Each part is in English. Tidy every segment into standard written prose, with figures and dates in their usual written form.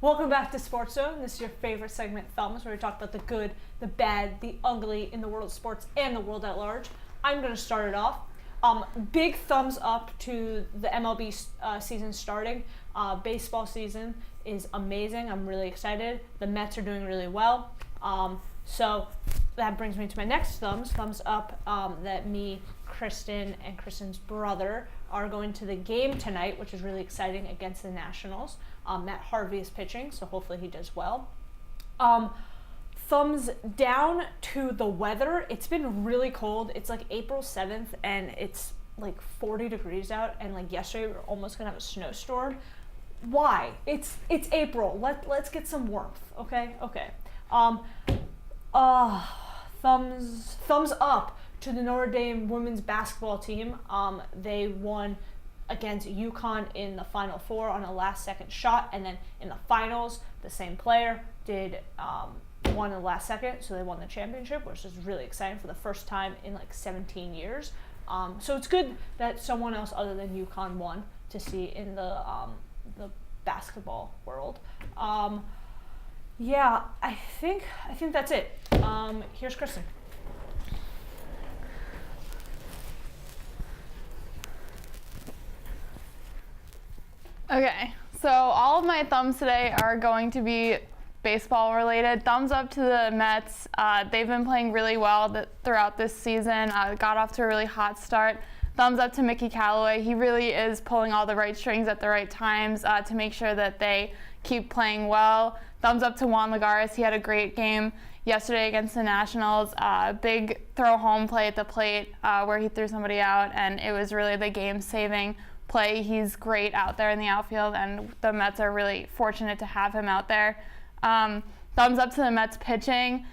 Welcome back to SportsZone. This is your favorite segment, Thumbs, where we talk about the good, the bad, the ugly in the world of sports and the world at large. I'm going to start it off. Big thumbs up to the MLB season starting. Baseball season is amazing. I'm really excited. The Mets are doing really well. So that brings me to my next thumbs. Thumbs up that me, Kristen, and Kristen's brother are going to the game tonight, which is really exciting, against the Nationals. Matt Harvey is pitching, so hopefully he does well. Thumbs down to the weather. It's been really cold. It's like April 7th, and it's like 40 degrees out, and like yesterday we were almost gonna have a snowstorm. Why? It's April. Let's get some warmth, okay? Okay. Thumbs up to the Notre Dame women's basketball team. They won against UConn in the Final Four on a last-second shot, and then in the finals, the same player did won in the last second, so they won the championship, which is really exciting for the first time in like 17 years. So it's good that someone else other than UConn won to see in the basketball world. Yeah, I think that's it. Here's Kristen. Okay, so all of my thumbs today are going to be baseball related. Thumbs up to the Mets. They've been playing really well throughout this season. Got off to a really hot start. Thumbs up to Mickey Callaway. He really is pulling all the right strings at the right times to make sure that they keep playing well. Thumbs up to Juan Lagares. He had a great game yesterday against the Nationals. Big throw home play at the plate where he threw somebody out, and it was really the game-saving play. He's great out there in the outfield, and the Mets are really fortunate to have him out there. Thumbs up to the Mets pitching.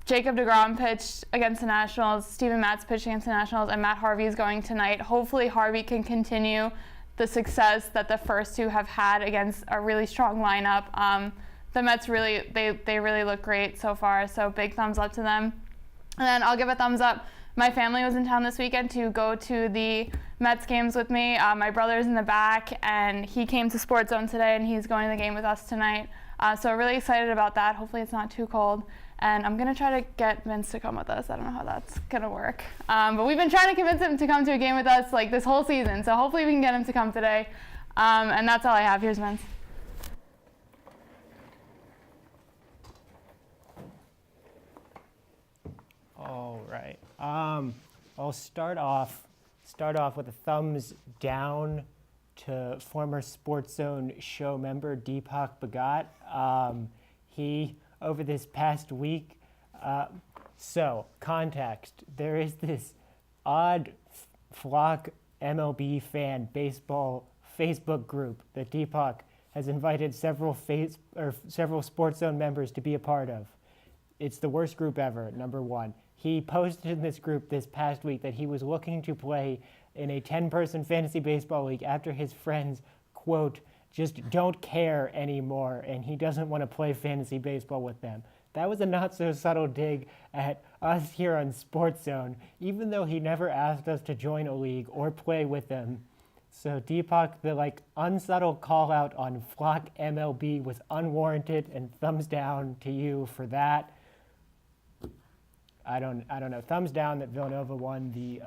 Jacob deGrom pitched against the Nationals, Steven Matz pitched against the Nationals, and Matt Harvey is going tonight. Hopefully Harvey can continue the success that the first two have had against a really strong lineup. The Mets really, they really look great so far, so big thumbs up to them. And then I'll give a thumbs up. My family was in town this weekend to go to the Mets games with me. My brother's in the back, and he came to SportsZone today, and he's going to the game with us tonight. So really excited about that. Hopefully it's not too cold. And I'm going to try to get Vince to come with us. I don't know how that's going to work. But we've been trying to convince him to come to a game with us like this whole season. So hopefully we can get him to come today. And that's all I have. Here's Vince. All right. I'll start off with a thumbs down to former SportsZone show member Deepak Bhagat. He, over this past week, so context, there is this odd flock MLB fan baseball Facebook group that Deepak has invited several SportsZone members to be a part of. It's the worst group ever, number one. He posted in this group this past week that he was looking to play in a 10-person fantasy baseball league after his friends, quote, just don't care anymore, and he doesn't want to play fantasy baseball with them. That was a not-so-subtle dig at us here on SportsZone, even though he never asked us to join a league or play with them. So Deepak, the unsubtle call-out on Flock MLB was unwarranted, and thumbs down to you for that. I don't know. Thumbs down that Villanova won the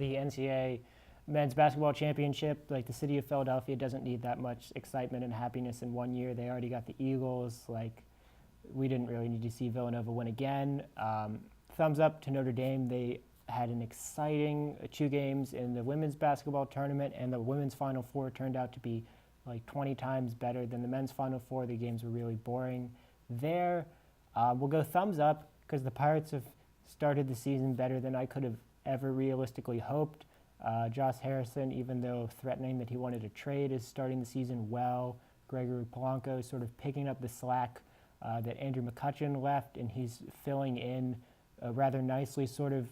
NCAA men's basketball championship. Like, the city of Philadelphia doesn't need that much excitement and happiness in 1 year. They already got the Eagles. Like, we didn't really need to see Villanova win again. Thumbs up to Notre Dame. They had an exciting 2 games in the women's basketball tournament, and the women's Final Four turned out to be like 20 times better than the men's Final Four. The games were really boring there. We'll go thumbs up because the Pirates have started the season better than I could have ever realistically hoped. Josh Harrison, even though threatening that he wanted a trade, is starting the season well. Gregory Polanco sort of picking up the slack that Andrew McCutchen left, and he's filling in rather nicely, sort of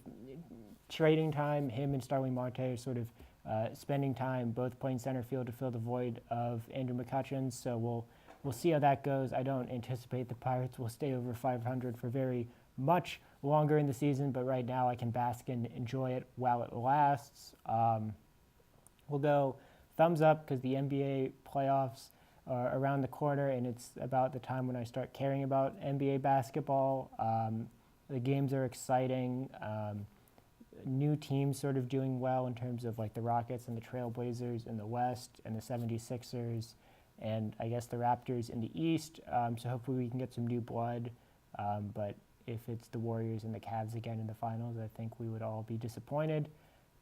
trading time. Him and Starling Marte are sort of spending time both playing center field to fill the void of Andrew McCutchen, so we'll see how that goes. I don't anticipate the Pirates will stay over 500 for very much longer in the season, but right now I can bask and enjoy it while it lasts. We'll go thumbs up because the NBA playoffs are around the corner, and it's about the time when I start caring about NBA basketball. The games are exciting. New teams sort of doing well in terms of like the Rockets and the Trailblazers in the West and the 76ers and I guess the Raptors in the East. So hopefully we can get some new blood. But if it's the Warriors and the Cavs again in the finals, I think we would all be disappointed.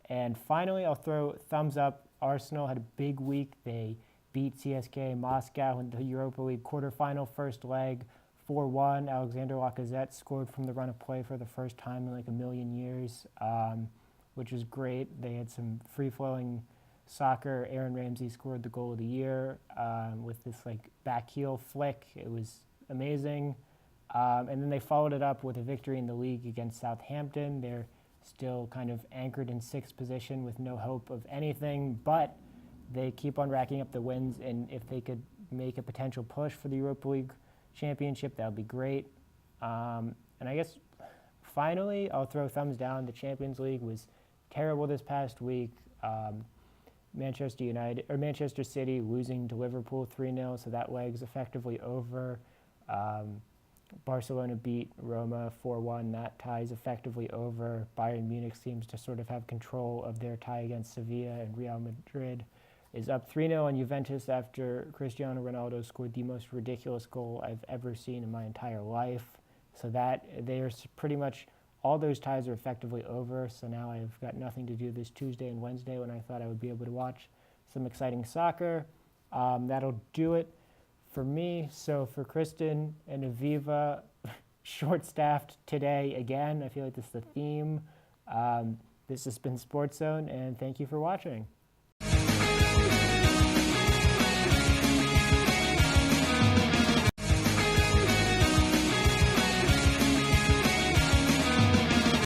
And finally, I'll throw thumbs up. Arsenal had a big week. They beat CSKA Moscow in the Europa League quarterfinal first leg, 4-1. Alexander Lacazette scored from the run of play for the first time in like a million years, which was great. They had some free-flowing soccer. Aaron Ramsey scored the goal of the year with this like back heel flick. It was amazing. And then they followed it up with a victory in the league against Southampton. They're still kind of anchored in sixth position with no hope of anything, but they keep on racking up the wins, and if they could make a potential push for the Europa League championship, that would be great. And I guess finally, I'll throw thumbs down. The Champions League was terrible this past week. Manchester City losing to Liverpool 3-0, so that leg's effectively over. Barcelona beat Roma 4-1. That tie is effectively over. Bayern Munich seems to sort of have control of their tie against Sevilla, and Real Madrid is up 3-0 on Juventus after Cristiano Ronaldo scored the most ridiculous goal I've ever seen in my entire life. So that they are pretty much all those ties are effectively over. So now I've got nothing to do this Tuesday and Wednesday when I thought I would be able to watch some exciting soccer. That'll do it for me. So for Kristen and Aviva, short-staffed today again. I feel like this is the theme. This has been SportsZone, and thank you for watching.